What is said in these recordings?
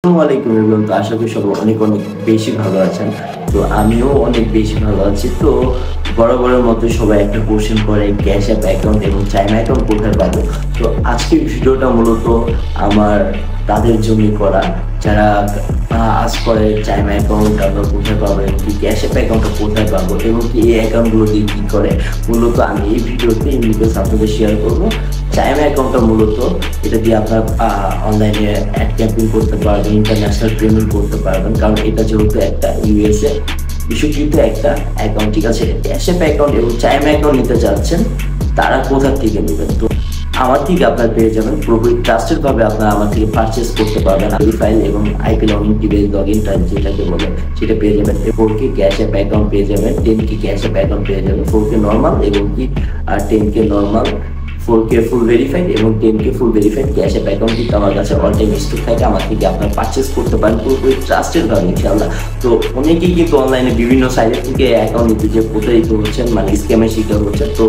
আসসালামু আলাইকুম এভরিওয়ান। তো আশা করি সবাই অনেক অনেক বেশি ভালো আছেন। তো আমিও অনেক বেশি ভালো আছি। তো বরাবরের মতো সবাই একটা কোশ্চেন করে ক্যাশ অ্যাপ অ্যাকাউন্ট এবং চাইনা অ্যাকাউন্ট কোথায় পাবো। তো আজকের ভিডিওটা মূলত আমার তাদের জন্যই করা যারা আজ করে চাইনা অ্যাকাউন্ট আমরা কোথায় পাবো এবং কি ক্যাশ অ্যাপ অ্যাকাউন্টটা কোথায় পাবো এবং কি এই অ্যাকাউন্টগুলো দিয়ে কী করে, মূলত আমি এই ভিডিওতে এই ডিটেলস আপনাদের শেয়ার করবো। চাইনা অ্যাকাউন্টটা মূলত এটা দিয়ে আপনার অনলাইনে অ্যাড ক্যাম্পিং করতে পারবেন, ইন্টারন্যাশনাল পেমেন্ট করতে পারবেন, কারণ এটা যেহেতু একটা ইউএসএ বিশ্বকৃত একটা অ্যাকাউন্ট। ঠিক আছে, ক্যাশ অ্যাপ অ্যাকাউন্ট এবং চাইনা অ্যাকাউন্ট নিতে চাচ্ছেন, তারা কোথা থেকে নেবেন? তো আমার থেকে আপনার পেয়ে যাবেন পুরোপুরি ট্রাস্টেড ভাবে আপনারা আমার থেকে পারচেস করতে পারবেন। ভেরিফাইল এবং IP login TVS login type যেটাকে বলে সেটা পেয়ে যাবেন। 4K ক্যাশ অ্যাপ অ্যাকাউন্ট পেয়ে যাবেন, 10K ক্যাশ অ্যাপ অ্যাকাউন্ট পেয়ে যাবেন, 4K নর্মাল এবং কি 10K নর্মাল, 4K ফুল ভেরিফাইড এবং 10K ফুল ভেরিফাইড ক্যাশ অ্যাপ অ্যাকাউন্ট কিন্তু আমার কাছে অল টাইম স্টক থাকে। আমার থেকে আপনার পারচেস করতে পারেন পুরোপুরি ট্রাস্টেড ভাবে ইনশাআল্লাহ। তো অনেকেই কিন্তু অনলাইনে বিভিন্ন সাইট থেকে অ্যাকাউন্ট নিতে যে প্রতারিত হচ্ছেন, মানে স্ক্যামের শিকার হচ্ছেন। তো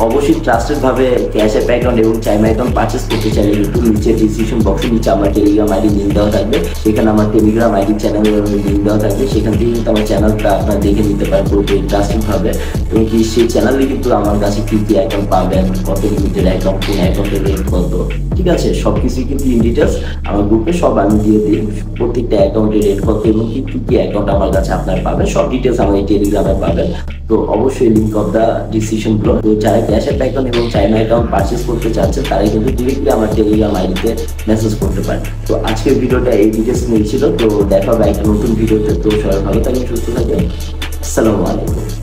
অবশ্যই ট্রাস্টেড ভাবে ক্যাশ অ্যাপ অ্যাকাউন্ট এবং চাইনা অ্যাকাউন্ট পারচেস করতে চাইলে কিন্তু নিচে ডিসক্রিপশন বক্সে নিচে আমার টেলিগ্রাম আইডি লিঙ্ক দেওয়া থাকবে, সেখানে আমার টেলিগ্রাম আইডি চ্যানেলের লিঙ্ক দেওয়া থাকবে, সেখান থেকে কিন্তু আমার চ্যানেলটা আপনারা দেখে নিতে পারেন পুরোপুরি ট্রাস্টেড ভাবে। এবং কি সেই চ্যানেলে কিন্তু আমার কাছে কী কী অ্যাকাউন্ট পাবেন, কত লিমিটেড অ্যাকাউন্ট, কোন অ্যাকাউন্টের রেট কত, ঠিক আছে, সব কিছুই কিন্তু ইন ডিটেলস আমার গ্রুপে সব আমি দিয়ে দিই। প্রত্যেকটা অ্যাকাউন্টের রেট কত এবং কি কী অ্যাকাউন্ট আমার কাছে আপনার পাবেন, সব ডিটেলস আমার এই টেলিগ্রামে পাবেন। তো অবশ্যই লিঙ্ক অফ দ্য ডিসক্রিপশন গুলো। তো যারা ক্যাশ অ্যাপ অ্যাকাউন্ট এবং চাইনা অ্যাকাউন্ট পারচেস করতে চাচ্ছেন তারাই কিন্তু ডিরেক্টলি আমার টেলিগ্রাম আইডিতে মেসেজ করতে পারেন। তো আজকের ভিডিওটা এই ডিটেলস নিয়ে ছিল। তো দেখা হবে একটা নতুন ভিডিওতে। তো সবাই ভালো থাকবেন, সুস্থ থাকবেন। আসসালামু আলাইকুম।